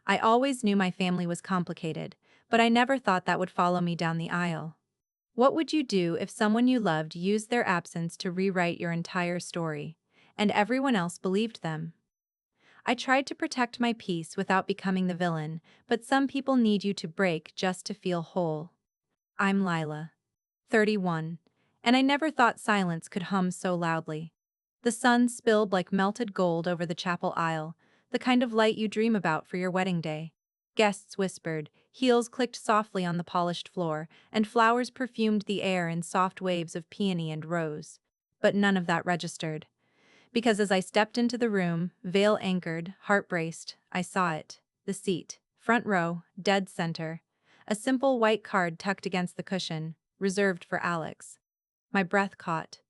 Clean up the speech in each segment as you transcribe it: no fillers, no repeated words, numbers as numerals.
I always knew my family was complicated, but I never thought that would follow me down the aisle. What would you do if someone you loved used their absence to rewrite your entire story, and everyone else believed them? I tried to protect my peace without becoming the villain, but some people need you to break just to feel whole. I'm Lila, 31, and I never thought silence could hum so loudly. The sun spilled like melted gold over the chapel aisle, the kind of light you dream about for your wedding day. Guests whispered, heels clicked softly on the polished floor, and flowers perfumed the air in soft waves of peony and rose. But none of that registered. Because as I stepped into the room, veil anchored, heart braced, I saw it. The seat, front row, dead center. A simple white card tucked against the cushion, reserved for Alex. My breath caught.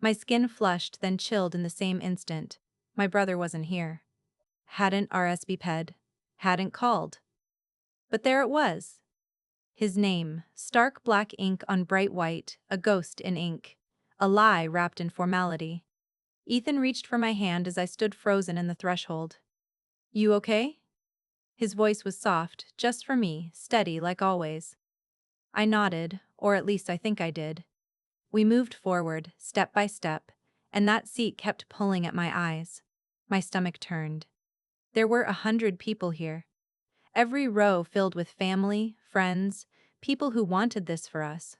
My skin flushed, then chilled in the same instant. My brother wasn't here. Hadn't RSVP'd. Hadn't called. But there it was. His name, stark black ink on bright white, a ghost in ink. A lie wrapped in formality. Ethan reached for my hand as I stood frozen in the threshold. You okay? His voice was soft, just for me, steady like always. I nodded, or at least I think I did. We moved forward, step by step, and that seat kept pulling at my eyes. My stomach turned. There were 100 people here. Every row filled with family, friends, people who wanted this for us.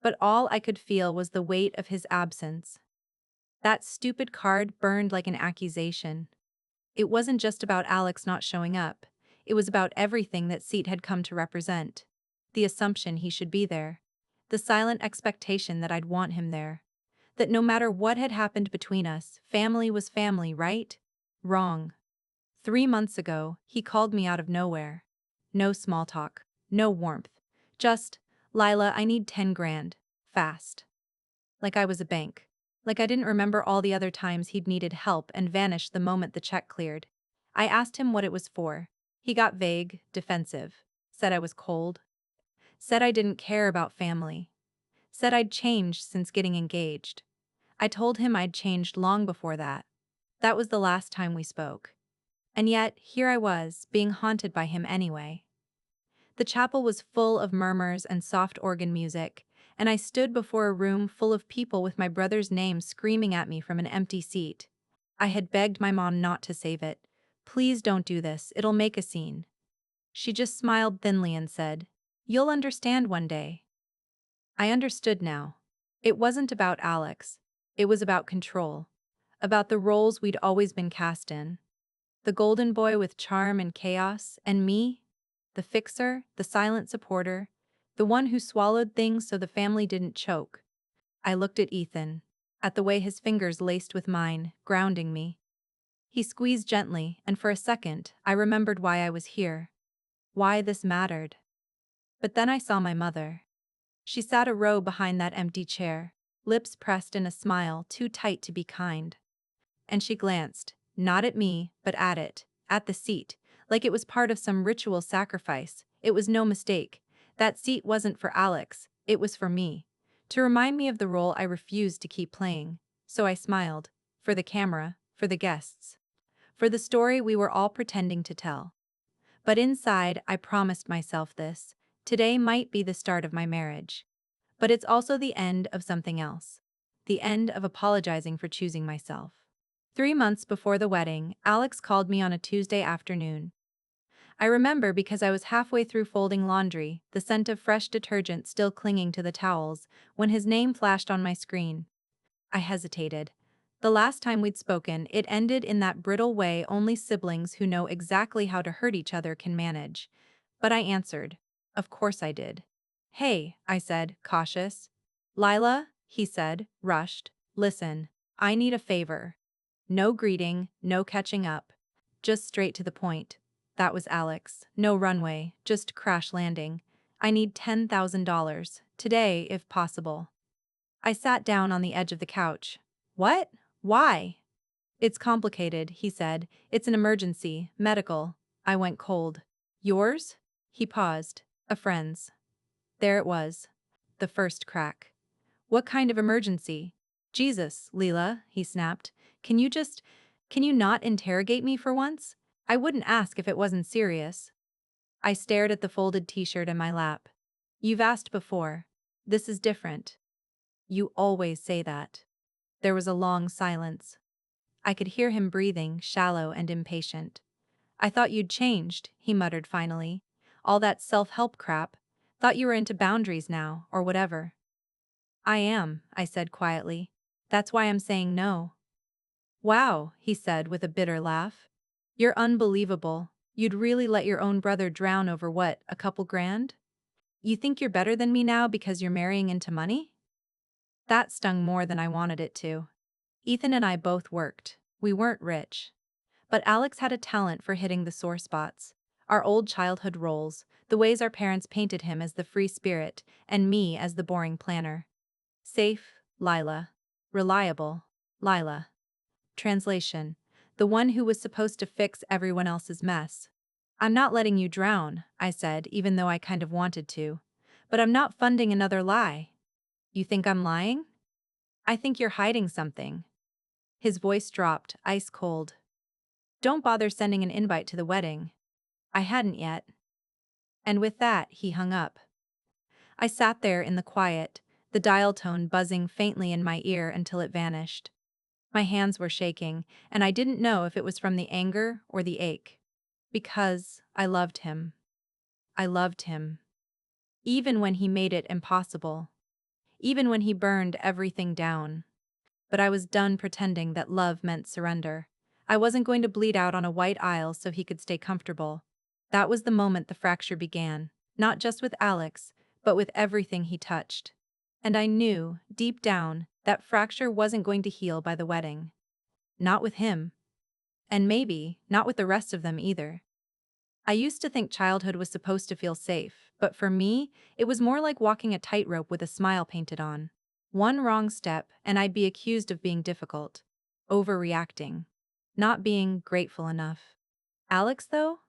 But all I could feel was the weight of his absence. That stupid card burned like an accusation. It wasn't just about Alex not showing up. It was about everything that seat had come to represent. The assumption he should be there. The silent expectation that I'd want him there. That no matter what had happened between us, family was family, right? Wrong. 3 months ago, he called me out of nowhere. No small talk. No warmth. Just, Lila, I need 10 grand. Fast. Like I was a bank. Like I didn't remember all the other times he'd needed help and vanished the moment the check cleared. I asked him what it was for. He got vague, defensive. Said I was cold. Said I didn't care about family. Said I'd changed since getting engaged. I told him I'd changed long before that. That was the last time we spoke. And yet, here I was, being haunted by him anyway. The chapel was full of murmurs and soft organ music, and I stood before a room full of people with my brother's name screaming at me from an empty seat. I had begged my mom not to save it. Please don't do this, it'll make a scene. She just smiled thinly and said, you'll understand one day. I understood now. It wasn't about Alex. It was about control. About the roles we'd always been cast in. The golden boy with charm and chaos, and me, the fixer, the silent supporter, the one who swallowed things so the family didn't choke. I looked at Ethan, at the way his fingers laced with mine, grounding me. He squeezed gently, and for a second, I remembered why I was here. Why this mattered. But then I saw my mother. She sat a row behind that empty chair, lips pressed in a smile too tight to be kind. And she glanced, not at me, but at it, at the seat, like it was part of some ritual sacrifice. It was no mistake. That seat wasn't for Alex, it was for me. To remind me of the role I refused to keep playing. So I smiled. For the camera, for the guests. For the story we were all pretending to tell. But inside, I promised myself this. Today might be the start of my marriage. But it's also the end of something else. The end of apologizing for choosing myself. 3 months before the wedding, Alex called me on a Tuesday afternoon. I remember because I was halfway through folding laundry, the scent of fresh detergent still clinging to the towels, when his name flashed on my screen. I hesitated. The last time we'd spoken, it ended in that brittle way only siblings who know exactly how to hurt each other can manage. But I answered. Of course I did. Hey, I said, cautious. Lila, he said, rushed. Listen, I need a favor. No greeting, no catching up. Just straight to the point. That was Alex. No runway, just crash landing. I need $10,000, today if possible. I sat down on the edge of the couch. What? Why? It's complicated, he said. It's an emergency, medical. I went cold. Yours? He paused. A friend's. There it was. The first crack. What kind of emergency? Jesus, Leela, he snapped. Can you not interrogate me for once? I wouldn't ask if it wasn't serious. I stared at the folded t-shirt in my lap. You've asked before. This is different. You always say that. There was a long silence. I could hear him breathing, shallow and impatient. I thought you'd changed, he muttered finally. All that self-help crap. Thought you were into boundaries now, or whatever. I am, I said quietly. That's why I'm saying no. Wow, he said with a bitter laugh. You're unbelievable. You'd really let your own brother drown over what, a couple grand? You think you're better than me now because you're marrying into money? That stung more than I wanted it to. Ethan and I both worked. We weren't rich. But Alex had a talent for hitting the sore spots. Our old childhood roles, the ways our parents painted him as the free spirit, and me as the boring planner. Safe, Lila. Reliable, Lila. Translation: the one who was supposed to fix everyone else's mess. I'm not letting you drown, I said, even though I kind of wanted to. But I'm not funding another lie. You think I'm lying? I think you're hiding something. His voice dropped, ice cold. Don't bother sending an invite to the wedding. I hadn't yet. And with that, he hung up. I sat there in the quiet, the dial tone buzzing faintly in my ear until it vanished. My hands were shaking, and I didn't know if it was from the anger or the ache. Because I loved him. I loved him. Even when he made it impossible. Even when he burned everything down. But I was done pretending that love meant surrender. I wasn't going to bleed out on a white aisle so he could stay comfortable. That was the moment the fracture began, not just with Alex, but with everything he touched. And I knew, deep down, that fracture wasn't going to heal by the wedding. Not with him. And maybe, not with the rest of them either. I used to think childhood was supposed to feel safe, but for me, it was more like walking a tightrope with a smile painted on. One wrong step, and I'd be accused of being difficult. Overreacting. Not being grateful enough. Alex, though?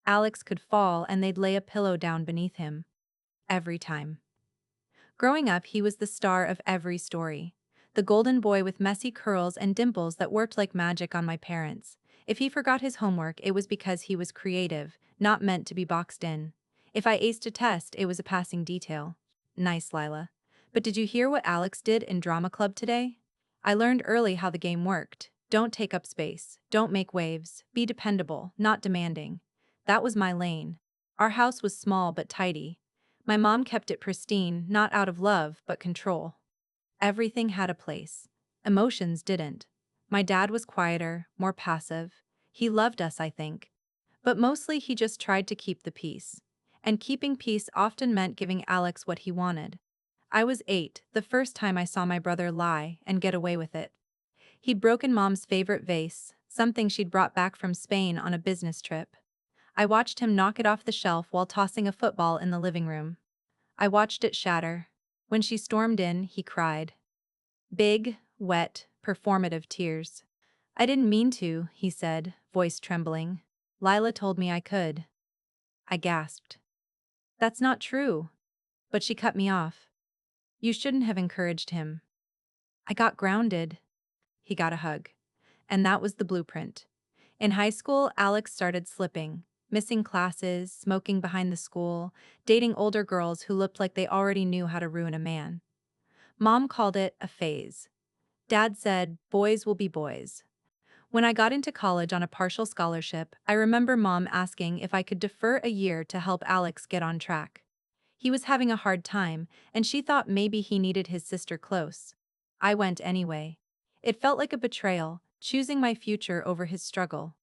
Alex could fall and they'd lay a pillow down beneath him. Every time. Growing up, he was the star of every story. The golden boy with messy curls and dimples that worked like magic on my parents. If he forgot his homework, it was because he was creative, not meant to be boxed in. If I aced a test, it was a passing detail. Nice, Lila. But did you hear what Alex did in drama club today? I learned early how the game worked. Don't take up space. Don't make waves. Be dependable, not demanding. That was my lane. Our house was small but tidy. My mom kept it pristine, not out of love, but control. Everything had a place. Emotions didn't. My dad was quieter, more passive. He loved us, I think. But mostly he just tried to keep the peace. And keeping peace often meant giving Alex what he wanted. I was 8, the first time I saw my brother lie and get away with it. He'd broken Mom's favorite vase, something she'd brought back from Spain on a business trip. I watched him knock it off the shelf while tossing a football in the living room. I watched it shatter. When she stormed in, he cried. Big, wet, performative tears. I didn't mean to, he said, voice trembling. Lila told me I could. I gasped. That's not true. But she cut me off. You shouldn't have encouraged him. I got grounded. He got a hug. And that was the blueprint. In high school, Alex started slipping, missing classes, smoking behind the school, dating older girls who looked like they already knew how to ruin a man. Mom called it a phase. Dad said, boys will be boys. When I got into college on a partial scholarship, I remember Mom asking if I could defer a year to help Alex get on track. He was having a hard time, and she thought maybe he needed his sister close. I went anyway. It felt like a betrayal, choosing my future over his struggle.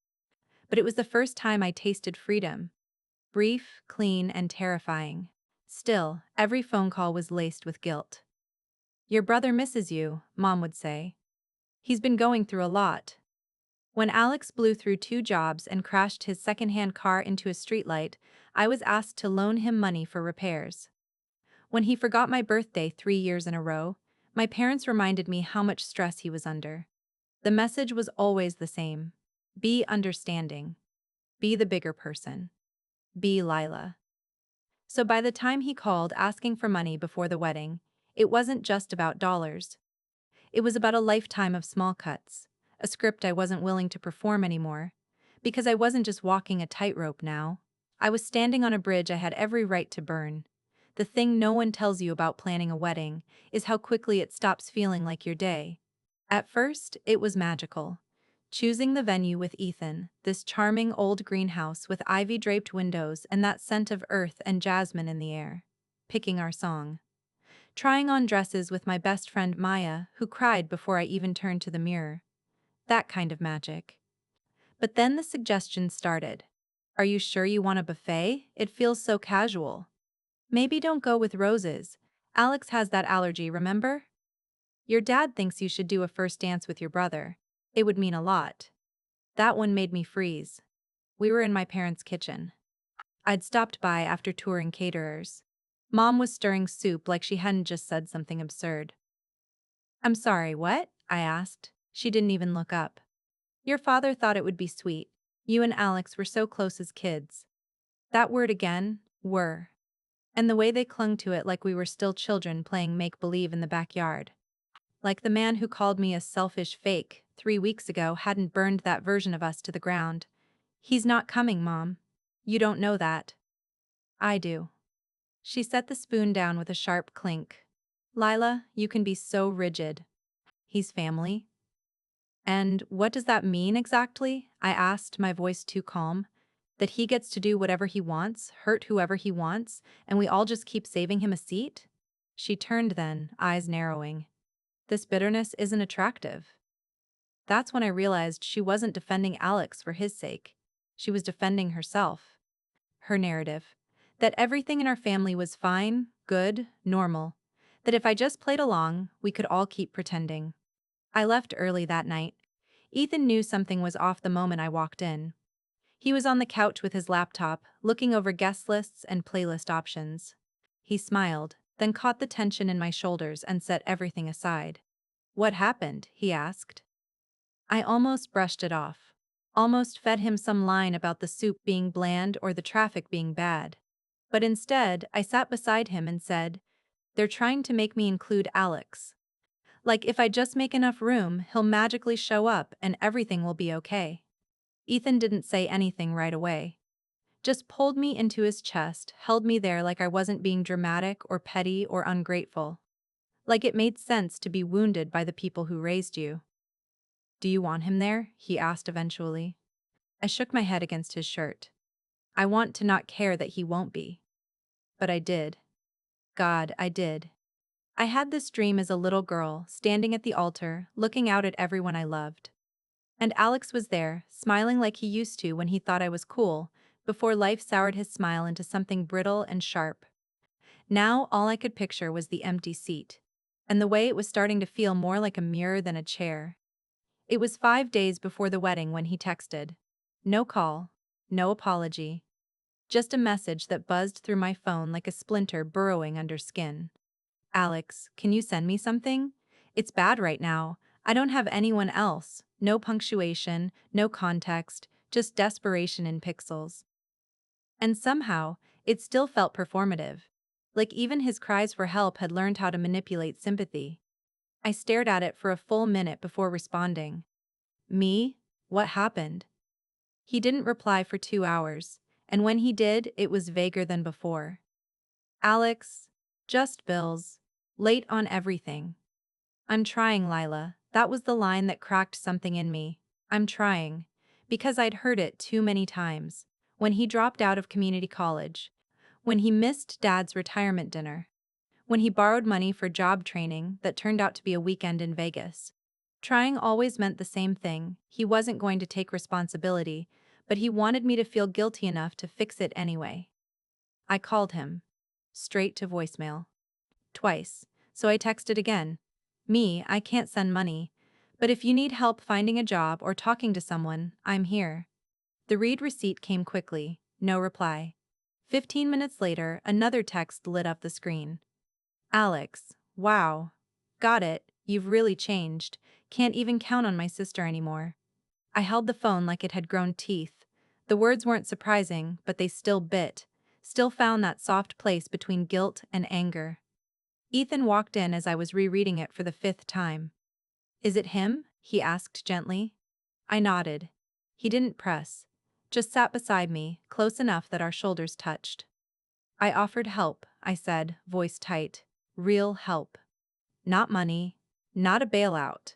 But it was the first time I tasted freedom. Brief, clean, and terrifying. Still, every phone call was laced with guilt. Your brother misses you, Mom would say. He's been going through a lot. When Alex blew through 2 jobs and crashed his secondhand car into a streetlight, I was asked to loan him money for repairs. When he forgot my birthday 3 years in a row, my parents reminded me how much stress he was under. The message was always the same. Be understanding. Be the bigger person. Be Lila. So by the time he called asking for money before the wedding, it wasn't just about dollars. It was about a lifetime of small cuts, a script I wasn't willing to perform anymore. Because I wasn't just walking a tightrope now. I was standing on a bridge I had every right to burn. The thing no one tells you about planning a wedding is how quickly it stops feeling like your day. At first, it was magical. Choosing the venue with Ethan, this charming old greenhouse with ivy-draped windows and that scent of earth and jasmine in the air. Picking our song. Trying on dresses with my best friend Maya, who cried before I even turned to the mirror. That kind of magic. But then the suggestions started. Are you sure you want a buffet? It feels so casual. Maybe don't go with roses. Alex has that allergy, remember? Your dad thinks you should do a first dance with your brother. It would mean a lot. That one made me freeze. We were in my parents' kitchen. I'd stopped by after touring caterers. Mom was stirring soup like she hadn't just said something absurd. I'm sorry, what? I asked. She didn't even look up. Your father thought it would be sweet. You and Alex were so close as kids. That word again, were. And the way they clung to it like we were still children playing make-believe in the backyard. Like the man who called me a selfish fake 3 weeks ago hadn't burned that version of us to the ground. He's not coming, Mom. You don't know that. I do. She set the spoon down with a sharp clink. Lila, you can be so rigid. He's family. And what does that mean exactly? I asked, my voice too calm. That he gets to do whatever he wants, hurt whoever he wants, and we all just keep saving him a seat? She turned then, eyes narrowing. This bitterness isn't attractive. That's when I realized she wasn't defending Alex for his sake. She was defending herself. Her narrative. That everything in our family was fine, good, normal. That if I just played along, we could all keep pretending. I left early that night. Ethan knew something was off the moment I walked in. He was on the couch with his laptop, looking over guest lists and playlist options. He smiled, then caught the tension in my shoulders and set everything aside. What happened? He asked. I almost brushed it off. Almost fed him some line about the soup being bland or the traffic being bad. But instead, I sat beside him and said, they're trying to make me include Alex. Like if I just make enough room, he'll magically show up and everything will be okay. Ethan didn't say anything right away. Just pulled me into his chest, held me there like I wasn't being dramatic or petty or ungrateful. Like it made sense to be wounded by the people who raised you. Do you want him there? He asked eventually. I shook my head against his shirt. I want to not care that he won't be. But I did. God, I did. I had this dream as a little girl, standing at the altar, looking out at everyone I loved. And Alex was there, smiling like he used to when he thought I was cool, before life soured his smile into something brittle and sharp. Now all I could picture was the empty seat. And the way it was starting to feel more like a mirror than a chair. It was 5 days before the wedding when he texted. No call, no apology. Just a message that buzzed through my phone like a splinter burrowing under skin. Alex, can you send me something? It's bad right now. I don't have anyone else. No punctuation, no context, just desperation in pixels. And somehow, it still felt performative. Like even his cries for help had learned how to manipulate sympathy. I stared at it for a full minute before responding. Me? What happened? He didn't reply for 2 hours, and when he did, it was vaguer than before. Alex, just bills. Late on everything. I'm trying, Lila. That was the line that cracked something in me. I'm trying. Because I'd heard it too many times. When he dropped out of community college. When he missed Dad's retirement dinner. When he borrowed money for job training that turned out to be a weekend in Vegas. Trying always meant the same thing. He wasn't going to take responsibility, but he wanted me to feel guilty enough to fix it anyway. I called him. Straight to voicemail. Twice, so I texted again. Me, I can't send money. But if you need help finding a job or talking to someone, I'm here. The read receipt came quickly, no reply. 15 minutes later, another text lit up the screen. Alex, wow. Got it, you've really changed. Can't even count on my sister anymore. I held the phone like it had grown teeth. The words weren't surprising, but they still bit. Still found that soft place between guilt and anger. Ethan walked in as I was rereading it for the 5th time. Is it him? He asked gently. I nodded. He didn't press. just sat beside me, close enough that our shoulders touched. I offered help, I said, voice tight. Real help. Not money, not a bailout.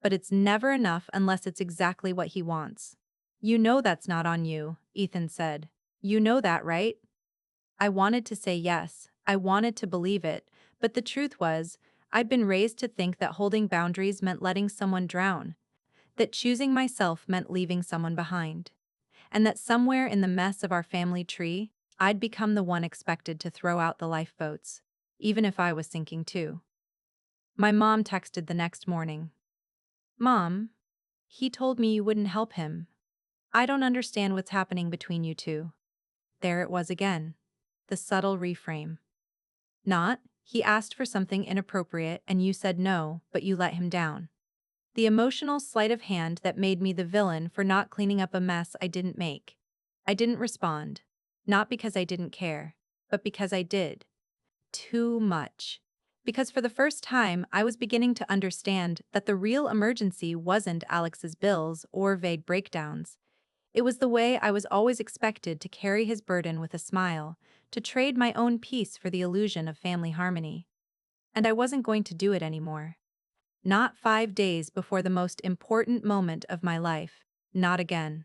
But it's never enough unless it's exactly what he wants. You know that's not on you, Ethan said. You know that, right? I wanted to say yes, I wanted to believe it, but the truth was, I'd been raised to think that holding boundaries meant letting someone drown, that choosing myself meant leaving someone behind, and that somewhere in the mess of our family tree, I'd become the one expected to throw out the lifeboats, even if I was sinking too. My mom texted the next morning. Mom, he told me you wouldn't help him. I don't understand what's happening between you two. There it was again. The subtle reframe. Not, he asked for something inappropriate and you said no, but you let him down. The emotional sleight of hand that made me the villain for not cleaning up a mess I didn't make. I didn't respond. Not because I didn't care, but because I did. Too much. Because for the first time, I was beginning to understand that the real emergency wasn't Alex's bills or vague breakdowns. It was the way I was always expected to carry his burden with a smile, to trade my own peace for the illusion of family harmony. And I wasn't going to do it anymore. Not 5 days before the most important moment of my life. Not again.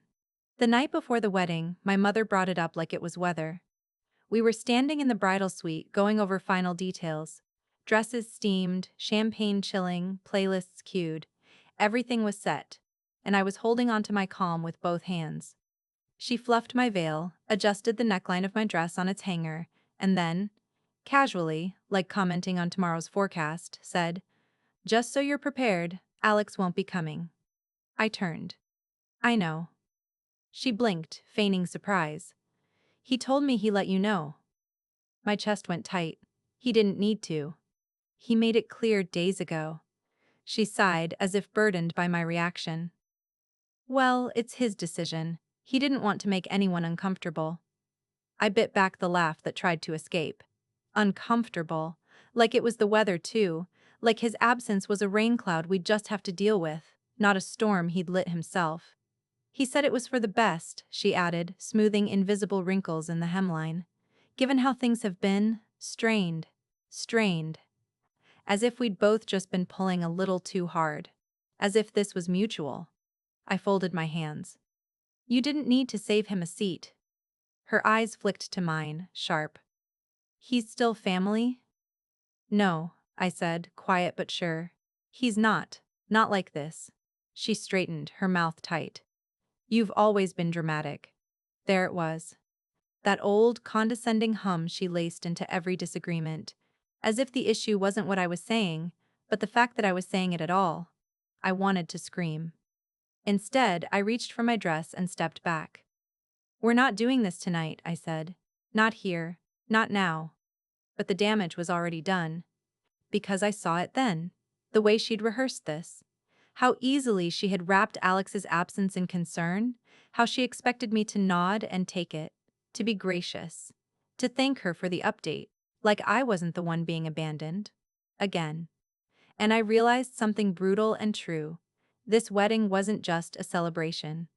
The night before the wedding, my mother brought it up like it was weather. We were standing in the bridal suite going over final details. Dresses steamed, champagne chilling, playlists cued. Everything was set, and I was holding onto my calm with both hands. She fluffed my veil, adjusted the neckline of my dress on its hanger, and then, casually, like commenting on tomorrow's forecast, said, "Just so you're prepared, Alex won't be coming." I turned. "I know." She blinked, feigning surprise. "He told me he let you know." My chest went tight. He didn't need to. He made it clear days ago. She sighed, as if burdened by my reaction. "Well, it's his decision. He didn't want to make anyone uncomfortable." I bit back the laugh that tried to escape. Uncomfortable. Like it was the weather, too. Like his absence was a rain cloud we'd just have to deal with, not a storm he'd lit himself. "He said it was for the best," she added, smoothing invisible wrinkles in the hemline. "Given how things have been, strained. Strained. As if we'd both just been pulling a little too hard. As if this was mutual." I folded my hands. "You didn't need to save him a seat." Her eyes flicked to mine, sharp. "He's still family?" "No," I said, quiet but sure. "He's not. Not like this." She straightened, her mouth tight. "You've always been dramatic." There it was. That old, condescending hum she laced into every disagreement. As if the issue wasn't what I was saying, but the fact that I was saying it at all. I wanted to scream. Instead, I reached for my dress and stepped back. "We're not doing this tonight," I said. "Not here. Not now." But the damage was already done. Because I saw it then. The way she'd rehearsed this. How easily she had wrapped Alex's absence in concern. How she expected me to nod and take it. To be gracious. To thank her for the update. Like I wasn't the one being abandoned. Again. And I realized something brutal and true. This wedding wasn't just a celebration.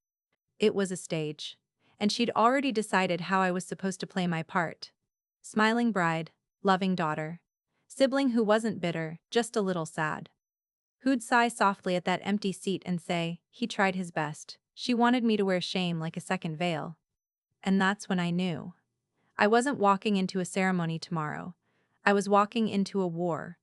It was a stage. And she'd already decided how I was supposed to play my part. Smiling bride, loving daughter. Sibling who wasn't bitter, just a little sad. Who'd sigh softly at that empty seat and say, "He tried his best." She wanted me to wear shame like a second veil. And that's when I knew. I wasn't walking into a ceremony tomorrow. I was walking into a war.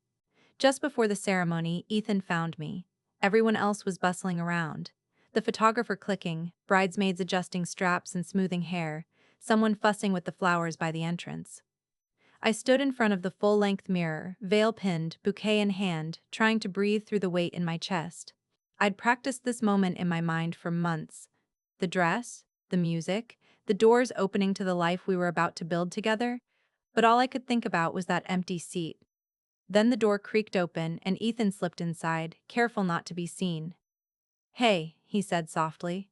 Just before the ceremony, Ethan found me. Everyone else was bustling around. The photographer clicking, bridesmaids adjusting straps and smoothing hair, someone fussing with the flowers by the entrance. I stood in front of the full-length mirror, veil pinned, bouquet in hand, trying to breathe through the weight in my chest. I'd practiced this moment in my mind for months. The dress, the music, the doors opening to the life we were about to build together. But all I could think about was that empty seat. Then the door creaked open and Ethan slipped inside, careful not to be seen. "Hey," he said softly.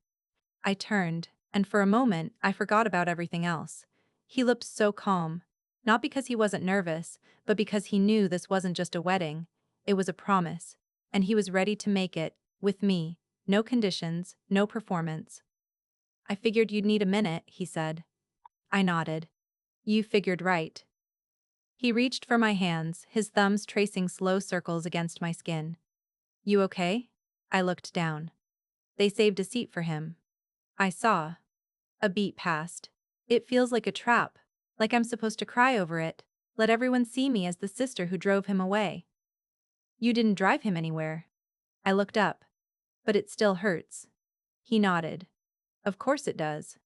I turned, and for a moment, I forgot about everything else. He looked so calm. Not because he wasn't nervous, but because he knew this wasn't just a wedding. It was a promise. And he was ready to make it, with me. No conditions, no performance. I figured you'd need a minute, he said. I nodded. You figured right. He reached for my hands, his thumbs tracing slow circles against my skin. You okay? I looked down. They saved a seat for him. I saw. A beat passed. It feels like a trap, like I'm supposed to cry over it, let everyone see me as the sister who drove him away. You didn't drive him anywhere. I looked up. But it still hurts. He nodded. Of course it does.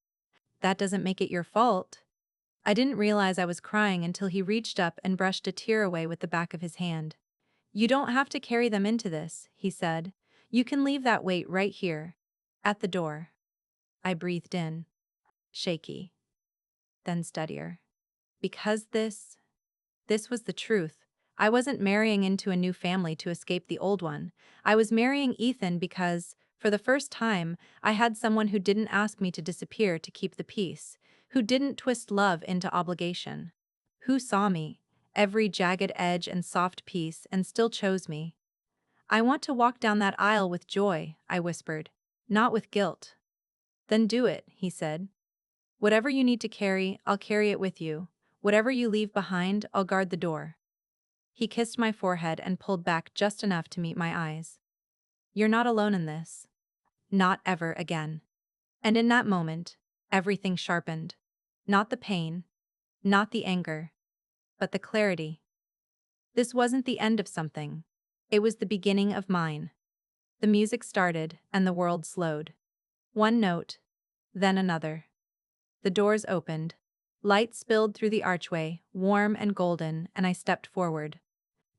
That doesn't make it your fault. I didn't realize I was crying until he reached up and brushed a tear away with the back of his hand. You don't have to carry them into this, he said. You can leave that weight right here. At the door. I breathed in. Shaky. Then steadier. Because this was the truth. I wasn't marrying into a new family to escape the old one. I was marrying Ethan because, for the first time, I had someone who didn't ask me to disappear to keep the peace, who didn't twist love into obligation, who saw me, every jagged edge and soft piece, and still chose me. I want to walk down that aisle with joy, I whispered, not with guilt. Then do it, he said. Whatever you need to carry, I'll carry it with you. Whatever you leave behind, I'll guard the door. He kissed my forehead and pulled back just enough to meet my eyes. You're not alone in this. Not ever again. And in that moment, everything sharpened. Not the pain, not the anger, but the clarity. This wasn't the end of something. It was the beginning of mine. The music started and the world slowed. One note, then another. The doors opened. Light spilled through the archway, warm and golden, and I stepped forward.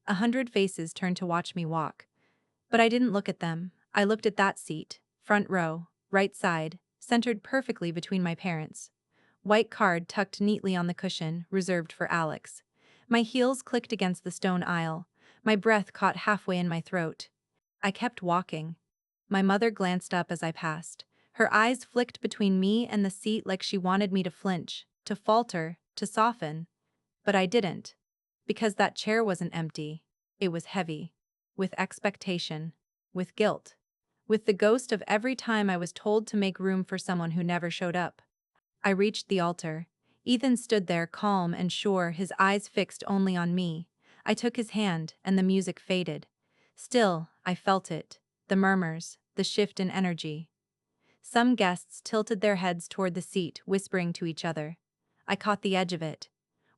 100 faces turned to watch me walk. But I didn't look at them. I looked at that seat, front row, right side, centered perfectly between my parents. White card tucked neatly on the cushion, reserved for Alex. My heels clicked against the stone aisle. My breath caught halfway in my throat. I kept walking. My mother glanced up as I passed. Her eyes flicked between me and the seat like she wanted me to flinch, to falter, to soften. But I didn't. Because that chair wasn't empty. It was heavy. With expectation. With guilt. With the ghost of every time I was told to make room for someone who never showed up. I reached the altar. Ethan stood there calm and sure, his eyes fixed only on me. I took his hand, and the music faded. Still, I felt it. The murmurs, the shift in energy. Some guests tilted their heads toward the seat, whispering to each other. I caught the edge of it.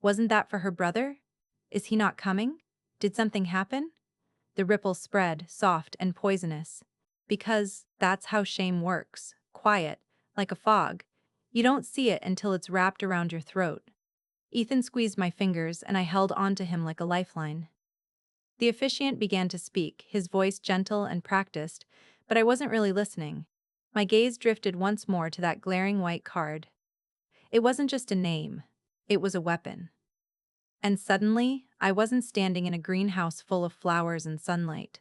Wasn't that for her brother? Is he not coming? Did something happen? The ripple spread, soft and poisonous. Because that's how shame works, quiet, like a fog. You don't see it until it's wrapped around your throat. Ethan squeezed my fingers and I held onto him like a lifeline. The officiant began to speak, his voice gentle and practiced, but I wasn't really listening. My gaze drifted once more to that glaring white card. It wasn't just a name. It was a weapon. And suddenly, I wasn't standing in a greenhouse full of flowers and sunlight.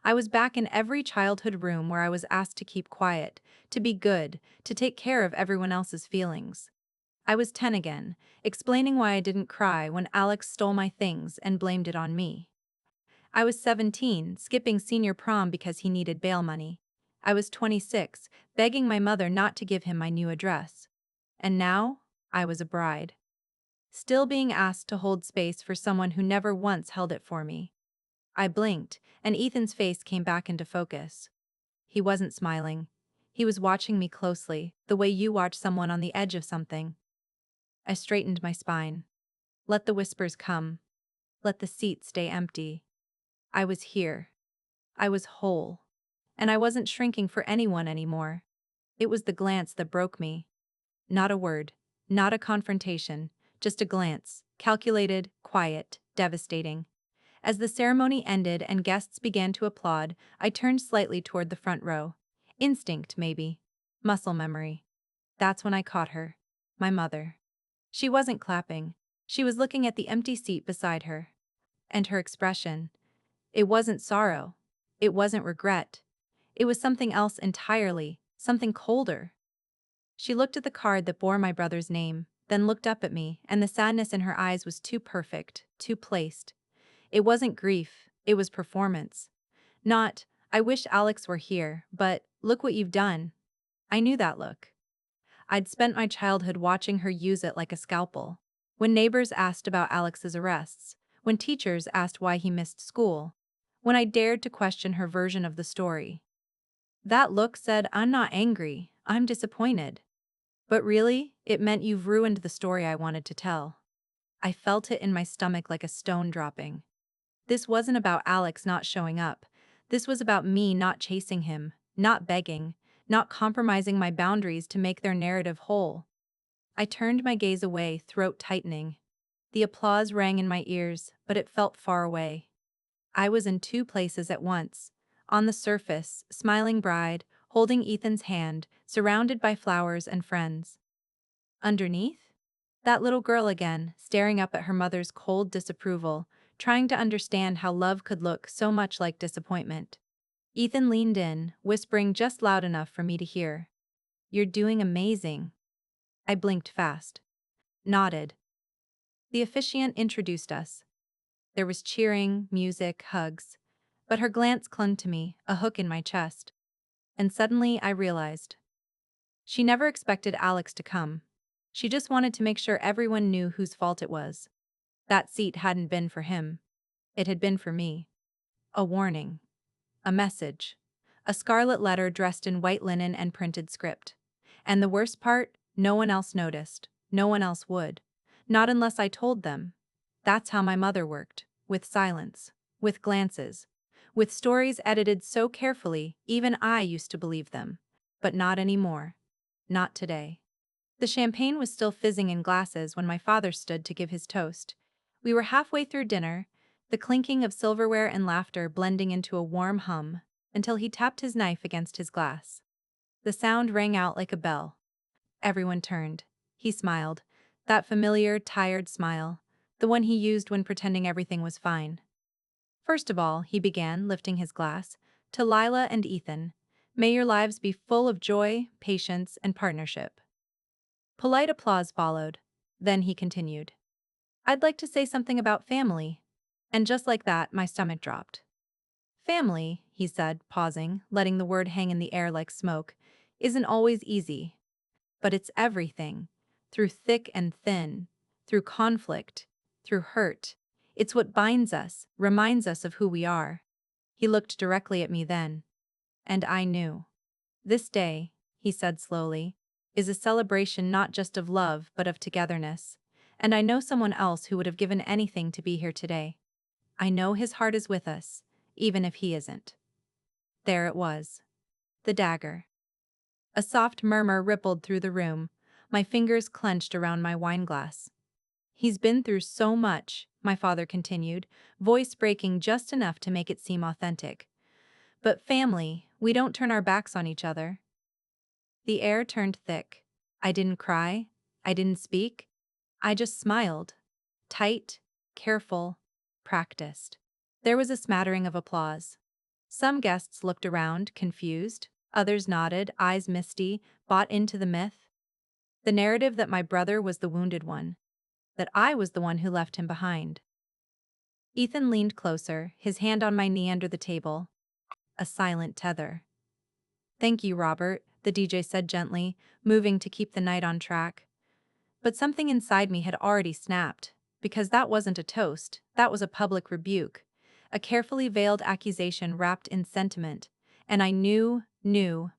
I was back in every childhood room where I was asked to keep quiet, to be good, to take care of everyone else's feelings. I was 10 again, explaining why I didn't cry when Alex stole my things and blamed it on me. I was 17, skipping senior prom because he needed bail money. I was 26, begging my mother not to give him my new address. And now, I was a bride. Still being asked to hold space for someone who never once held it for me. I blinked, and Ethan's face came back into focus. He wasn't smiling. He was watching me closely, the way you watch someone on the edge of something. I straightened my spine. Let the whispers come. Let the seat stay empty. I was here. I was whole. And I wasn't shrinking for anyone anymore. It was the glance that broke me. Not a word, not a confrontation, just a glance, calculated, quiet, devastating. As the ceremony ended and guests began to applaud, I turned slightly toward the front row. Instinct, maybe. Muscle memory. That's when I caught her. My mother. She wasn't clapping. She was looking at the empty seat beside her. And her expression. It wasn't sorrow. It wasn't regret. It was something else entirely, something colder. She looked at the card that bore my brother's name, then looked up at me, and the sadness in her eyes was too perfect, too placed. It wasn't grief, it was performance. Not, I wish Alex were here, but, look what you've done. I knew that look. I'd spent my childhood watching her use it like a scalpel. When neighbors asked about Alex's arrests, when teachers asked why he missed school, when I dared to question her version of the story. That look said, "I'm not angry, I'm disappointed." But really, it meant you've ruined the story I wanted to tell. I felt it in my stomach like a stone dropping. This wasn't about Alex not showing up. This was about me not chasing him, not begging, not compromising my boundaries to make their narrative whole. I turned my gaze away, throat tightening. The applause rang in my ears, but it felt far away. I was in two places at once. On the surface, smiling bride, holding Ethan's hand, surrounded by flowers and friends. Underneath? That little girl again, staring up at her mother's cold disapproval, trying to understand how love could look so much like disappointment. Ethan leaned in, whispering just loud enough for me to hear. "You're doing amazing." I blinked fast. Nodded. The officiant introduced us. There was cheering, music, hugs. But her glance clung to me, a hook in my chest. And suddenly I realized. She never expected Alex to come. She just wanted to make sure everyone knew whose fault it was. That seat hadn't been for him. It had been for me. A warning. A message. A scarlet letter dressed in white linen and printed script. And the worst part, no one else noticed. No one else would. Not unless I told them. That's how my mother worked. With silence. With glances. With stories edited so carefully, even I used to believe them. But not anymore. Not today. The champagne was still fizzing in glasses when my father stood to give his toast. We were halfway through dinner, the clinking of silverware and laughter blending into a warm hum, until he tapped his knife against his glass. The sound rang out like a bell. Everyone turned. He smiled. That familiar, tired smile, the one he used when pretending everything was fine. "First of all," he began, lifting his glass, "to Lila and Ethan, may your lives be full of joy, patience, and partnership." Polite applause followed. Then he continued. "I'd like to say something about family." And just like that, my stomach dropped. "Family," he said, pausing, letting the word hang in the air like smoke, "isn't always easy. But it's everything. Through thick and thin. Through conflict. Through hurt. It's what binds us, reminds us of who we are." He looked directly at me then. And I knew. "This day," he said slowly, "is a celebration not just of love but of togetherness. And I know someone else who would have given anything to be here today. I know his heart is with us, even if he isn't." There it was. The dagger. A soft murmur rippled through the room, my fingers clenched around my wineglass. "He's been through so much," my father continued, voice breaking just enough to make it seem authentic. "But family, we don't turn our backs on each other." The air turned thick. I didn't cry. I didn't speak. I just smiled. Tight, careful, practiced. There was a smattering of applause. Some guests looked around, confused. Others nodded, eyes misty, bought into the myth. The narrative that my brother was the wounded one. That I was the one who left him behind. Ethan leaned closer, his hand on my knee under the table. A silent tether. "Thank you, Robert," the DJ said gently, moving to keep the night on track. But something inside me had already snapped, because that wasn't a toast, that was a public rebuke, a carefully veiled accusation wrapped in sentiment, and I knew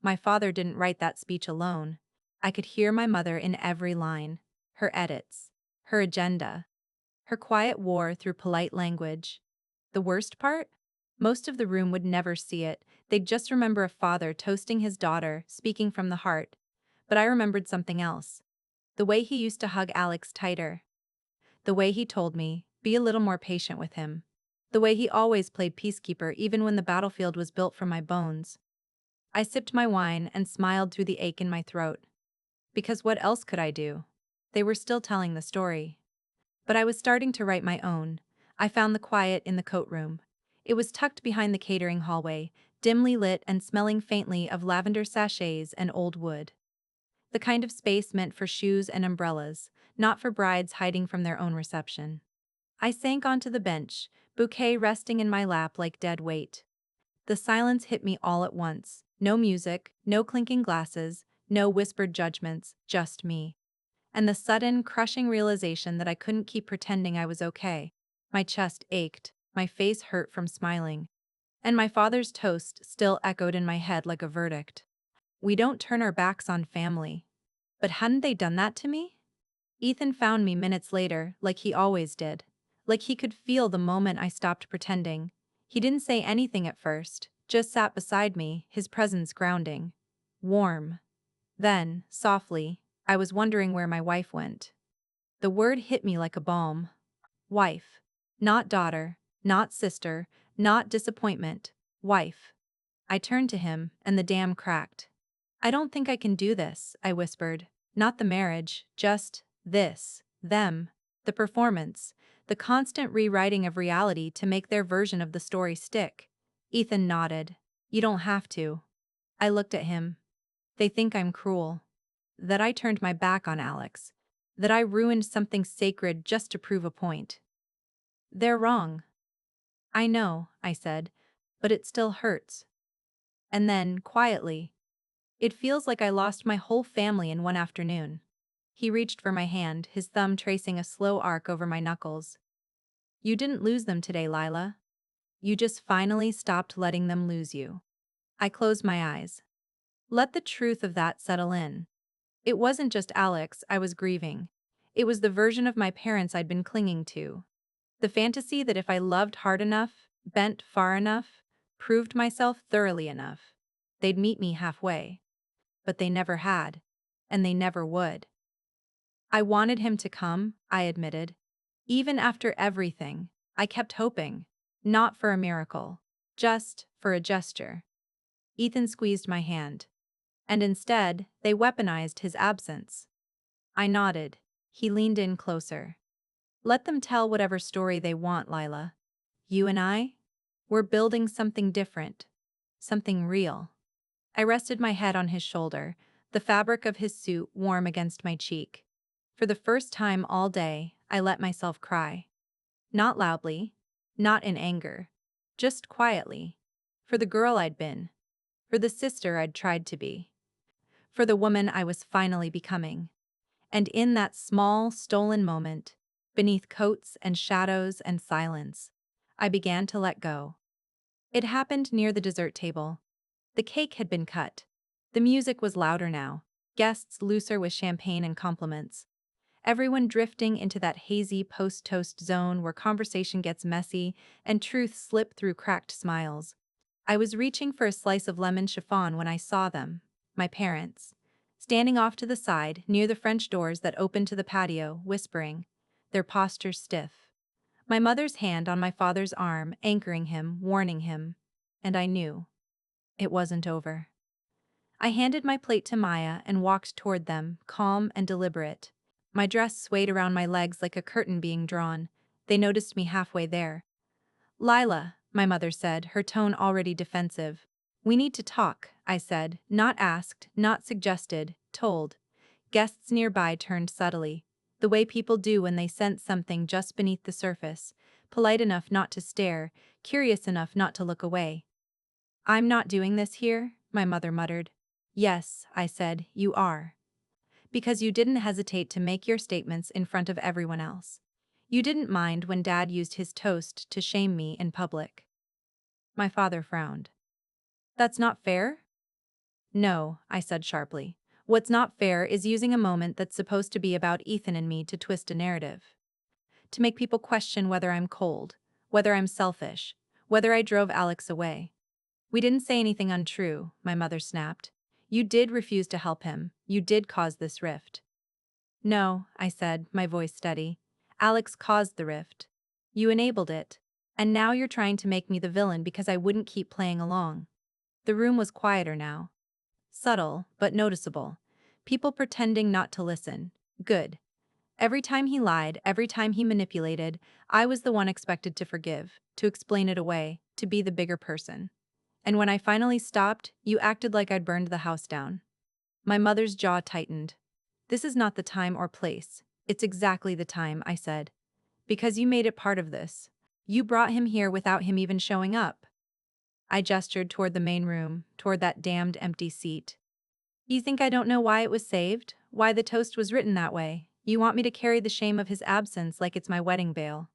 my father didn't write that speech alone. I could hear my mother in every line, her edits, her agenda, her quiet war through polite language. The worst part? Most of the room would never see it, they'd just remember a father toasting his daughter, speaking from the heart. But I remembered something else. The way he used to hug Alex tighter. The way he told me, be a little more patient with him. The way he always played peacekeeper even when the battlefield was built from my bones. I sipped my wine and smiled through the ache in my throat. Because what else could I do? They were still telling the story. But I was starting to write my own. I found the quiet in the coat room. It was tucked behind the catering hallway, dimly lit and smelling faintly of lavender sachets and old wood. The kind of space meant for shoes and umbrellas, not for brides hiding from their own reception. I sank onto the bench, bouquet resting in my lap like dead weight. The silence hit me all at once. No music, no clinking glasses, No whispered judgments, just me. And the sudden, crushing realization that I couldn't keep pretending I was okay. My chest ached, my face hurt from smiling, and my father's toast still echoed in my head like a verdict. We don't turn our backs on family. But hadn't they done that to me? Ethan found me minutes later, like he always did. Like he could feel the moment I stopped pretending. He didn't say anything at first, just sat beside me, his presence grounding. Warm. Then, softly, I was wondering where my wife went. The word hit me like a balm. Wife. Not daughter, not sister, not disappointment. Wife. I turned to him, and the dam cracked. I don't think I can do this, I whispered. Not the marriage, just this, them, the performance, the constant rewriting of reality to make their version of the story stick. Ethan nodded. You don't have to. I looked at him. They think I'm cruel. That I turned my back on Alex. That I ruined something sacred just to prove a point. They're wrong. I know, I said, but it still hurts. And then, quietly, it feels like I lost my whole family in one afternoon. He reached for my hand, his thumb tracing a slow arc over my knuckles. You didn't lose them today, Lila. You just finally stopped letting them lose you. I closed my eyes. Let the truth of that settle in. It wasn't just Alex I was grieving. It was the version of my parents I'd been clinging to. The fantasy that if I loved hard enough, bent far enough, proved myself thoroughly enough, they'd meet me halfway. But they never had. And they never would. I wanted him to come, I admitted. Even after everything, I kept hoping. Not for a miracle. Just for a gesture. Ethan squeezed my hand. And instead, they weaponized his absence. I nodded. He leaned in closer. Let them tell whatever story they want, Lila. You and I? We're building something different. Something real. I rested my head on his shoulder, the fabric of his suit warm against my cheek. For the first time all day, I let myself cry. Not loudly, not in anger, just quietly. For the girl I'd been. For the sister I'd tried to be. For the woman I was finally becoming. And in that small, stolen moment, beneath coats and shadows and silence, I began to let go. It happened near the dessert table. The cake had been cut. The music was louder now, guests looser with champagne and compliments. Everyone drifting into that hazy post-toast zone where conversation gets messy and truth slip through cracked smiles. I was reaching for a slice of lemon chiffon when I saw them, my parents, standing off to the side near the French doors that opened to the patio, whispering, their postures stiff. My mother's hand on my father's arm, anchoring him, warning him. And I knew. It wasn't over. I handed my plate to Maya and walked toward them, calm and deliberate. My dress swayed around my legs like a curtain being drawn. They noticed me halfway there. Lila, my mother said, her tone already defensive. We need to talk, I said, not asked, not suggested, told. Guests nearby turned subtly, the way people do when they sense something just beneath the surface, polite enough not to stare, curious enough not to look away. I'm not doing this here, my mother muttered. Yes, I said, you are. Because you didn't hesitate to make your statements in front of everyone else. You didn't mind when Dad used his toast to shame me in public. My father frowned. That's not fair? No, I said sharply. What's not fair is using a moment that's supposed to be about Ethan and me to twist a narrative. To make people question whether I'm cold, whether I'm selfish, whether I drove Alex away. We didn't say anything untrue, my mother snapped. You did refuse to help him. You did cause this rift. No, I said, my voice steady. Alex caused the rift. You enabled it. And now you're trying to make me the villain because I wouldn't keep playing along. The room was quieter now. Subtle, but noticeable. People pretending not to listen. Good. Every time he lied, every time he manipulated, I was the one expected to forgive, to explain it away, to be the bigger person. And when I finally stopped, you acted like I'd burned the house down. My mother's jaw tightened. This is not the time or place. It's exactly the time, I said. Because you made it part of this. You brought him here without him even showing up. I gestured toward the main room, toward that damned empty seat. You think I don't know why it was saved? Why the toast was written that way? You want me to carry the shame of his absence like it's my wedding veil?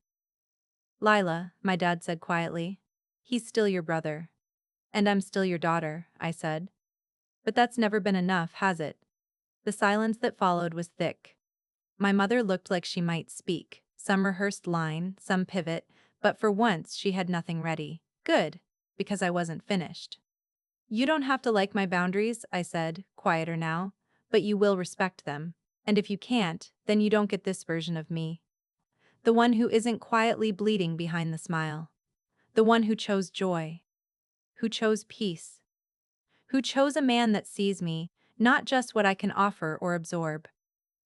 Lila, my dad said quietly. He's still your brother. And I'm still your daughter, I said. But that's never been enough, has it? The silence that followed was thick. My mother looked like she might speak, some rehearsed line, some pivot, but for once she had nothing ready. Good, because I wasn't finished. You don't have to like my boundaries, I said, quieter now, but you will respect them. And if you can't, then you don't get this version of me. The one who isn't quietly bleeding behind the smile. The one who chose joy. Who chose peace. Who chose a man that sees me, not just what I can offer or absorb.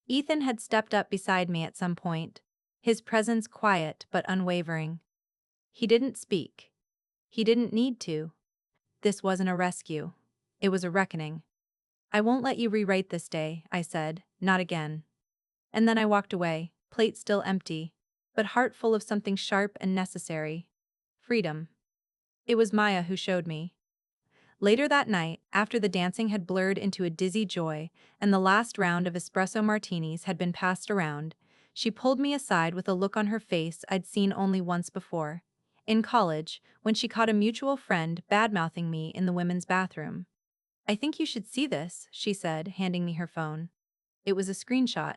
Ethan had stepped up beside me at some point, his presence quiet but unwavering. He didn't speak. He didn't need to. This wasn't a rescue. It was a reckoning. I won't let you rewrite this day, I said, not again. And then I walked away, plate still empty, but heart full of something sharp and necessary. Freedom. It was Maya who showed me. Later that night, after the dancing had blurred into a dizzy joy and the last round of espresso martinis had been passed around, she pulled me aside with a look on her face I'd seen only once before. In college, when she caught a mutual friend badmouthing me in the women's bathroom. I think you should see this, she said, handing me her phone. It was a screenshot.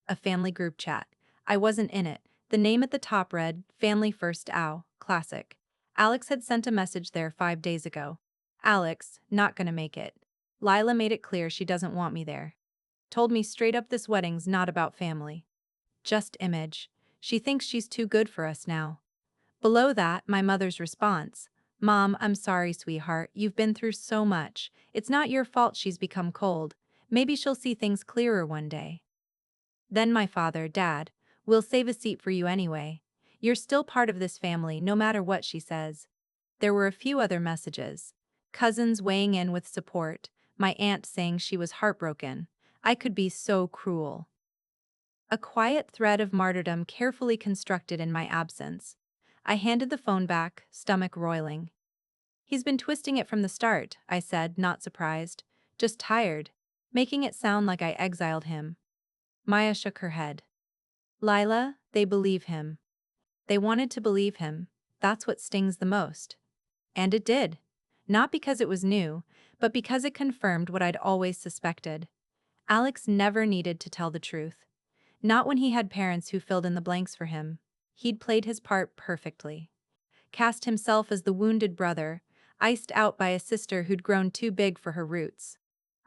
A family group chat. I wasn't in it. The name at the top read, Family First Ow, Classic. Alex had sent a message there 5 days ago. Alex, not gonna make it. Lila made it clear she doesn't want me there. Told me straight up this wedding's not about family. Just image. She thinks she's too good for us now. Below that, my mother's response. Mom, I'm sorry, sweetheart, you've been through so much. It's not your fault she's become cold. Maybe she'll see things clearer one day. Then my father, Dad, we'll save a seat for you anyway. You're still part of this family no matter what she says. There were a few other messages. Cousins weighing in with support, my aunt saying she was heartbroken. I could be so cruel. A quiet thread of martyrdom carefully constructed in my absence. I handed the phone back, stomach roiling. He's been twisting it from the start, I said, not surprised. Just tired, making it sound like I exiled him. Maya shook her head. Lila, they believe him. They wanted to believe him. That's what stings the most. And it did. Not because it was new, but because it confirmed what I'd always suspected. Alex never needed to tell the truth. Not when he had parents who filled in the blanks for him. He'd played his part perfectly. Cast himself as the wounded brother, iced out by a sister who'd grown too big for her roots.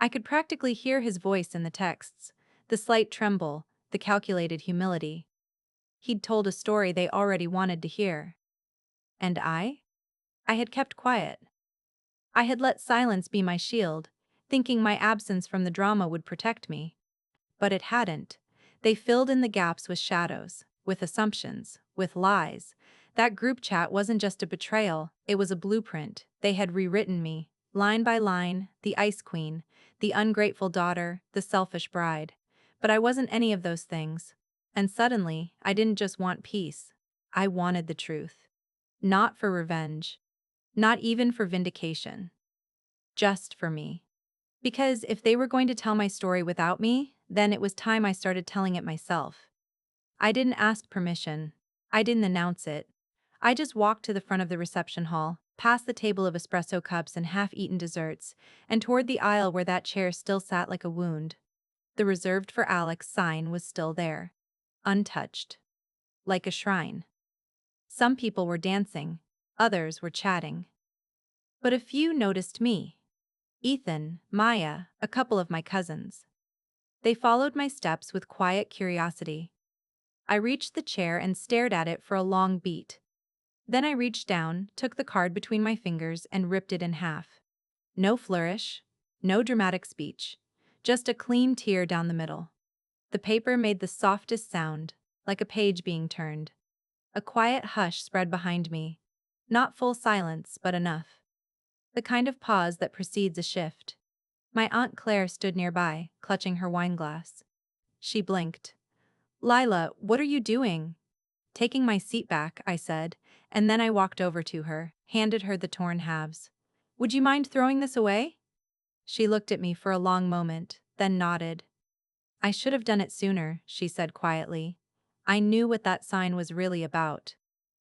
I could practically hear his voice in the texts, the slight tremble, the calculated humility. He'd told a story they already wanted to hear. And I? I had kept quiet. I had let silence be my shield, thinking my absence from the drama would protect me. But it hadn't. They filled in the gaps with shadows, with assumptions, with lies. That group chat wasn't just a betrayal, it was a blueprint. They had rewritten me, line by line, the ice queen, the ungrateful daughter, the selfish bride. But I wasn't any of those things. And suddenly, I didn't just want peace. I wanted the truth. Not for revenge. Not even for vindication. Just for me. Because if they were going to tell my story without me, then it was time I started telling it myself. I didn't ask permission. I didn't announce it. I just walked to the front of the reception hall, past the table of espresso cups and half-eaten desserts, and toward the aisle where that chair still sat like a wound. The reserved for Alex sign was still there. Untouched. Like a shrine. Some people were dancing. Others were chatting. But a few noticed me. Ethan, Maya, a couple of my cousins. They followed my steps with quiet curiosity. I reached the chair and stared at it for a long beat. Then I reached down, took the card between my fingers and ripped it in half. No flourish, no dramatic speech, just a clean tear down the middle. The paper made the softest sound, like a page being turned. A quiet hush spread behind me. Not full silence, but enough. The kind of pause that precedes a shift. My Aunt Claire stood nearby, clutching her wineglass. She blinked. Lila, what are you doing? Taking my seat back, I said, and then I walked over to her, handed her the torn halves. Would you mind throwing this away? She looked at me for a long moment, then nodded. I should have done it sooner, she said quietly. I knew what that sign was really about.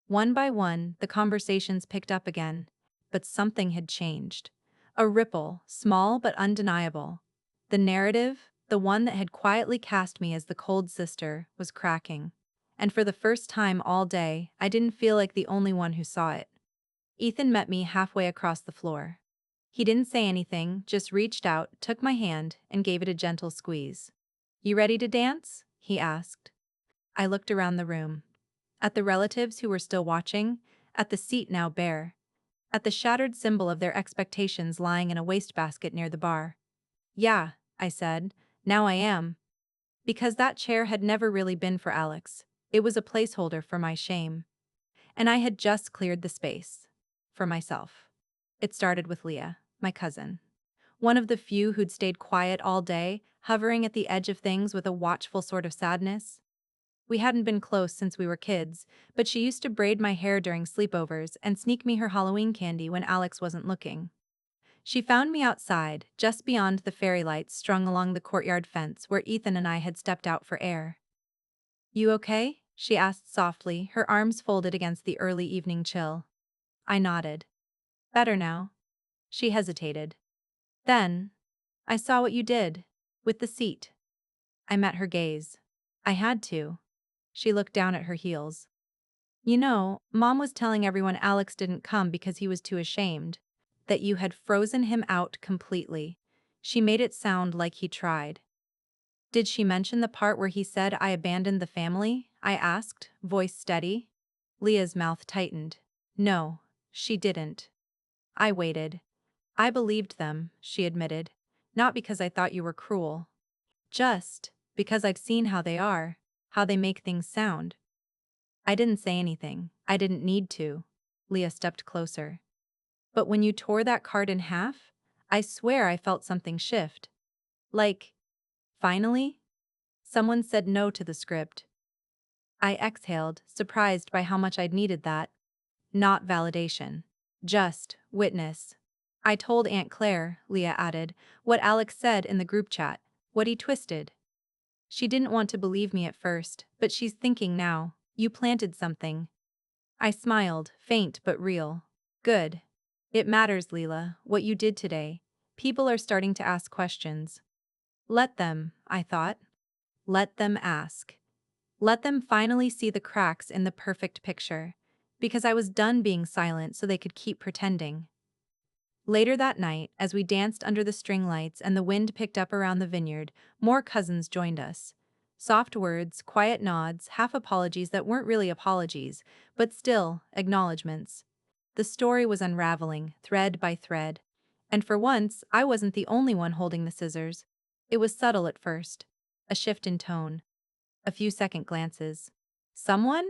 One by one, the conversations picked up again, but something had changed. A ripple, small but undeniable. The narrative, the one that had quietly cast me as the cold sister, was cracking. And for the first time all day, I didn't feel like the only one who saw it. Ethan met me halfway across the floor. He didn't say anything, just reached out, took my hand, and gave it a gentle squeeze. You ready to dance? He asked. I looked around the room. At the relatives who were still watching, at the seat now bare, at the shattered symbol of their expectations lying in a wastebasket near the bar. Yeah, I said, now I am. Because that chair had never really been for Alex. It was a placeholder for my shame. And I had just cleared the space. For myself. It started with Leah, my cousin. One of the few who'd stayed quiet all day, hovering at the edge of things with a watchful sort of sadness. We hadn't been close since we were kids, but she used to braid my hair during sleepovers and sneak me her Halloween candy when Alex wasn't looking. She found me outside, just beyond the fairy lights strung along the courtyard fence where Ethan and I had stepped out for air. You okay? She asked softly, her arms folded against the early evening chill. I nodded. Better now. She hesitated. Then, I saw what you did. With the seat. I met her gaze. I had to. She looked down at her heels. You know, Mom was telling everyone Alex didn't come because he was too ashamed. That you had frozen him out completely. She made it sound like he tried. Did she mention the part where he said I abandoned the family? I asked, voice steady. Leah's mouth tightened. No, she didn't. I waited. I believed them, she admitted. Not because I thought you were cruel. Just because I've seen how they are, how they make things sound. I didn't say anything. I didn't need to. Leah stepped closer. But when you tore that card in half, I swear I felt something shift. Like, finally? Someone said no to the script. I exhaled, surprised by how much I'd needed that. Not validation. Just witness. I told Aunt Claire, Leah added, what Alex said in the group chat, what he twisted. She didn't want to believe me at first, but she's thinking now. You planted something. I smiled, faint but real. Good. It matters, Leela, what you did today. People are starting to ask questions. Let them, I thought. Let them ask. Let them finally see the cracks in the perfect picture. Because I was done being silent so they could keep pretending. Later that night, as we danced under the string lights and the wind picked up around the vineyard, more cousins joined us. Soft words, quiet nods, half apologies that weren't really apologies, but still, acknowledgments. The story was unraveling, thread by thread. And for once, I wasn't the only one holding the scissors. It was subtle at first. A shift in tone. A few second glances. Someone?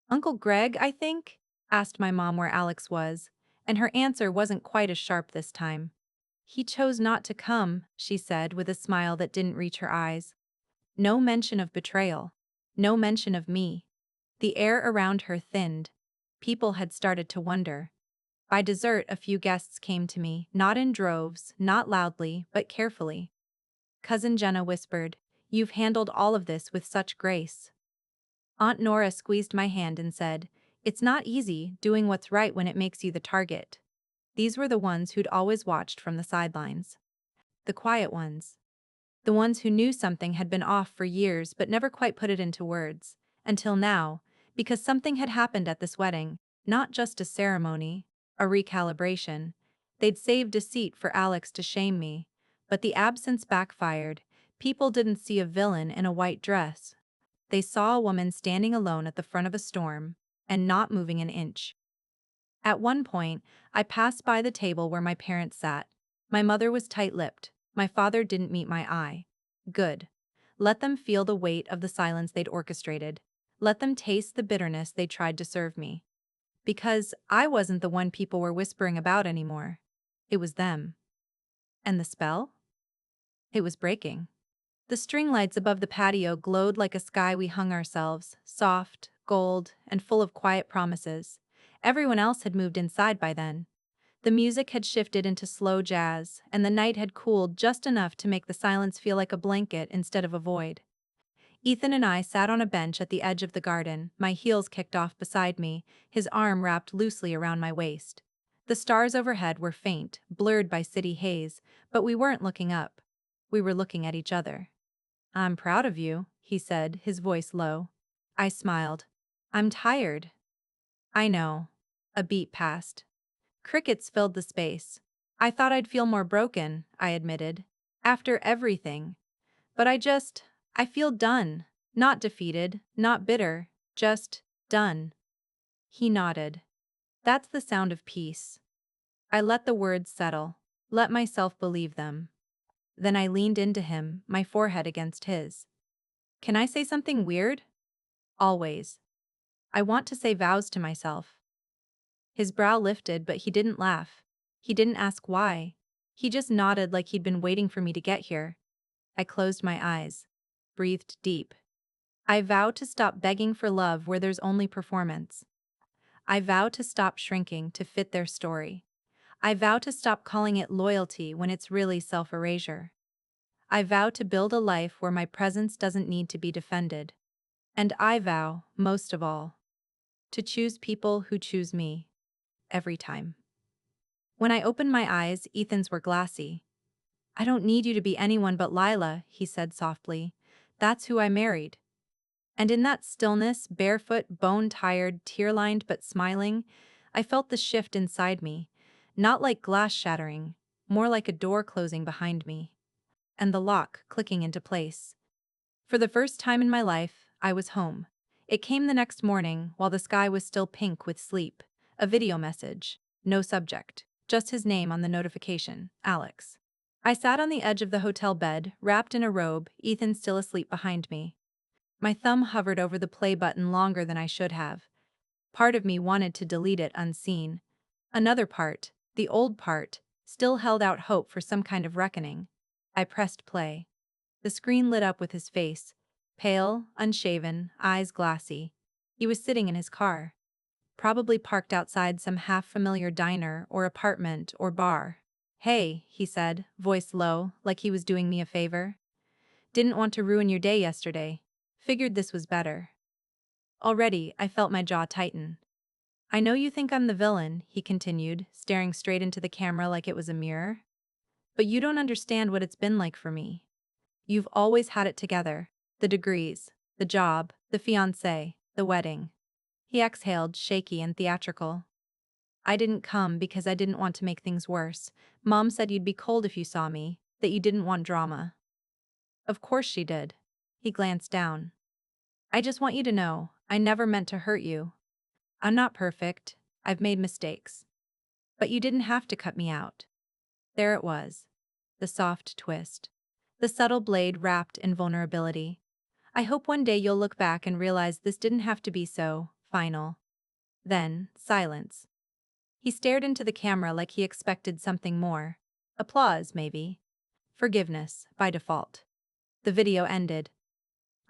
Uncle Greg, I think? Asked my mom where Alex was, and her answer wasn't quite as sharp this time. He chose not to come, she said with a smile that didn't reach her eyes. No mention of betrayal. No mention of me. The air around her thinned. People had started to wonder. By dessert, a few guests came to me, not in droves, not loudly, but carefully. Cousin Jenna whispered, "You've handled all of this with such grace." Aunt Nora squeezed my hand and said, "It's not easy doing what's right when it makes you the target." These were the ones who'd always watched from the sidelines. The quiet ones. The ones who knew something had been off for years but never quite put it into words. Until now, because something had happened at this wedding, not just a ceremony, a recalibration. They'd saved a seat for Alex to shame me, but the absence backfired. People didn't see a villain in a white dress. They saw a woman standing alone at the front of a storm, and not moving an inch. At one point, I passed by the table where my parents sat. My mother was tight-lipped. My father didn't meet my eye. Good. Let them feel the weight of the silence they'd orchestrated. Let them taste the bitterness they tried to serve me. Because I wasn't the one people were whispering about anymore. It was them. And the spell? It was breaking. The string lights above the patio glowed like a sky we hung ourselves, soft, gold, and full of quiet promises. Everyone else had moved inside by then. The music had shifted into slow jazz, and the night had cooled just enough to make the silence feel like a blanket instead of a void. Ethan and I sat on a bench at the edge of the garden, my heels kicked off beside me, his arm wrapped loosely around my waist. The stars overhead were faint, blurred by city haze, but we weren't looking up. We were looking at each other. "I'm proud of you," he said, his voice low. I smiled. "I'm tired." "I know." A beat passed. Crickets filled the space. "I thought I'd feel more broken," I admitted. "After everything. But I feel done. Not defeated, not bitter, just done." He nodded. "That's the sound of peace." I let the words settle, let myself believe them. Then I leaned into him, my forehead against his. "Can I say something weird?" "Always. I want to say vows to myself." His brow lifted, but he didn't laugh. He didn't ask why. He just nodded like he'd been waiting for me to get here. I closed my eyes, breathed deep. I vow to stop begging for love where there's only performance. I vow to stop shrinking to fit their story. I vow to stop calling it loyalty when it's really self-erasure. I vow to build a life where my presence doesn't need to be defended. And I vow, most of all, to choose people who choose me. Every time. When I opened my eyes, Ethan's were glassy. "I don't need you to be anyone but Lila," he said softly. "That's who I married." And in that stillness, barefoot, bone-tired, tear-lined but smiling, I felt the shift inside me, not like glass shattering, more like a door closing behind me, and the lock clicking into place. For the first time in my life, I was home. It came the next morning while the sky was still pink with sleep. A video message. No subject. Just his name on the notification, Alex. I sat on the edge of the hotel bed, wrapped in a robe, Ethan still asleep behind me. My thumb hovered over the play button longer than I should have. Part of me wanted to delete it unseen. Another part, the old part, still held out hope for some kind of reckoning. I pressed play. The screen lit up with his face, pale, unshaven, eyes glassy. He was sitting in his car, probably parked outside some half-familiar diner or apartment or bar. "Hey," he said, voice low, like he was doing me a favor. "Didn't want to ruin your day yesterday. Figured this was better." Already, I felt my jaw tighten. "I know you think I'm the villain," he continued, staring straight into the camera like it was a mirror. "But you don't understand what it's been like for me. You've always had it together. The degrees, the job, the fiancé, the wedding." He exhaled, shaky and theatrical. "I didn't come because I didn't want to make things worse. Mom said you'd be cold if you saw me, that you didn't want drama." "Of course she did." He glanced down. "I just want you to know, I never meant to hurt you. I'm not perfect. I've made mistakes. But you didn't have to cut me out." There it was. The soft twist. The subtle blade wrapped in vulnerability. "I hope one day you'll look back and realize this didn't have to be so final." Then, silence. He stared into the camera like he expected something more. Applause, maybe. Forgiveness, by default. The video ended.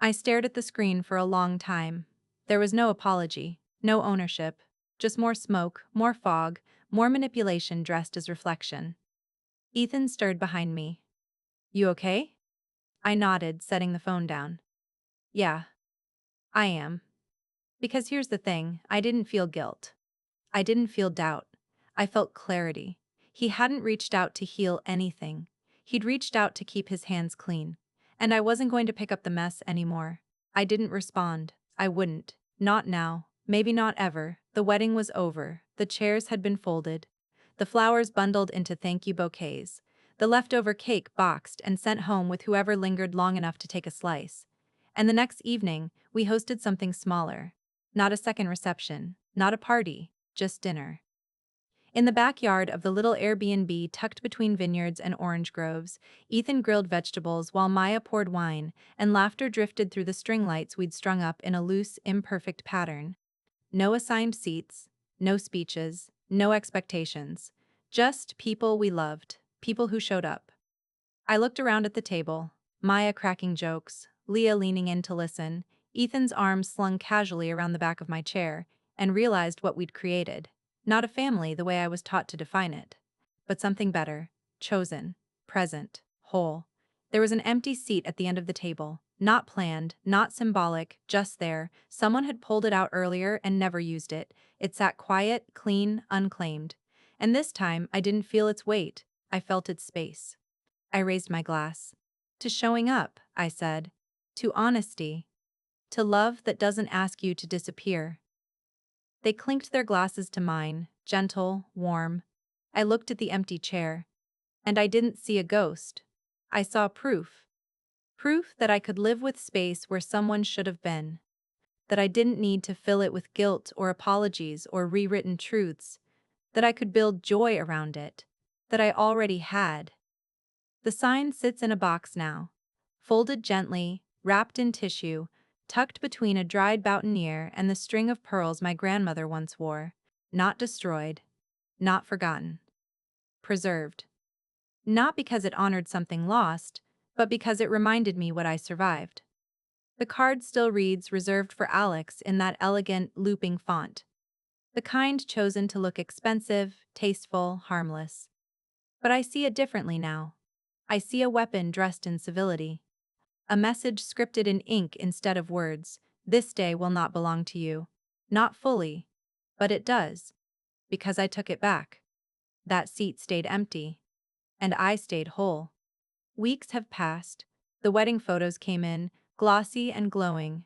I stared at the screen for a long time. There was no apology, no ownership, just more smoke, more fog, more manipulation dressed as reflection. Ethan stirred behind me. "You okay?" I nodded, setting the phone down. "Yeah, I am." Because here's the thing, I didn't feel guilt. I didn't feel doubt. I felt clarity. He hadn't reached out to heal anything. He'd reached out to keep his hands clean. And I wasn't going to pick up the mess anymore. I didn't respond. I wouldn't. Not now. Maybe not ever. The wedding was over. The chairs had been folded. The flowers bundled into thank you bouquets. The leftover cake boxed and sent home with whoever lingered long enough to take a slice. And the next evening, we hosted something smaller. Not a second reception. Not a party. Just dinner. In the backyard of the little Airbnb tucked between vineyards and orange groves, Ethan grilled vegetables while Maya poured wine, and laughter drifted through the string lights we'd strung up in a loose, imperfect pattern. No assigned seats, no speeches, no expectations. Just people we loved, people who showed up. I looked around at the table, Maya cracking jokes, Leah leaning in to listen, Ethan's arms slung casually around the back of my chair, and realized what we'd created. Not a family the way I was taught to define it, but something better, chosen, present, whole. There was an empty seat at the end of the table, not planned, not symbolic, just there. Someone had pulled it out earlier and never used it. It sat quiet, clean, unclaimed. And this time, I didn't feel its weight, I felt its space. I raised my glass. To showing up, I said. To honesty. To love that doesn't ask you to disappear. They clinked their glasses to mine, gentle, warm. I looked at the empty chair. And I didn't see a ghost. I saw proof. Proof that I could live with space where someone should have been. That I didn't need to fill it with guilt or apologies or rewritten truths. That I could build joy around it. That I already had. The sign sits in a box now. Folded gently, wrapped in tissue, tucked between a dried boutonniere and the string of pearls my grandmother once wore. Not destroyed. Not forgotten. Preserved. Not because it honored something lost, but because it reminded me what I survived. The card still reads reserved for Alex in that elegant, looping font. The kind chosen to look expensive, tasteful, harmless. But I see it differently now. I see a weapon dressed in civility. A message scripted in ink instead of words. This day will not belong to you. Not fully. But it does. Because I took it back. That seat stayed empty. And I stayed whole. Weeks have passed. The wedding photos came in, glossy and glowing.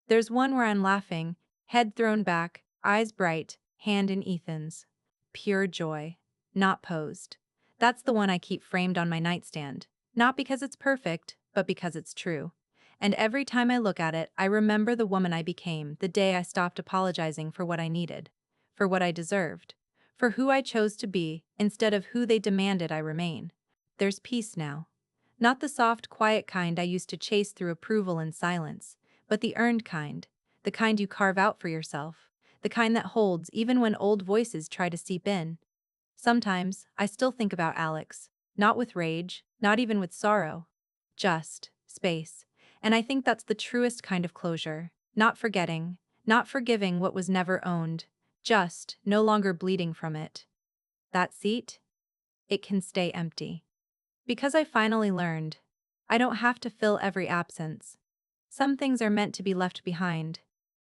There's one where I'm laughing, head thrown back, eyes bright, hand in Ethan's. Pure joy. Not posed. That's the one I keep framed on my nightstand. Not because it's perfect, but because it's true. And every time I look at it, I remember the woman I became the day I stopped apologizing for what I needed, for what I deserved, for who I chose to be instead of who they demanded I remain. There's peace now. Not the soft, quiet kind I used to chase through approval and silence, but the earned kind, the kind you carve out for yourself, the kind that holds even when old voices try to seep in. Sometimes, I still think about Alex, not with rage, not even with sorrow. Just space. And I think that's the truest kind of closure. Not forgetting, not forgiving what was never owned, just no longer bleeding from it. That seat? It can stay empty. Because I finally learned, I don't have to fill every absence. Some things are meant to be left behind,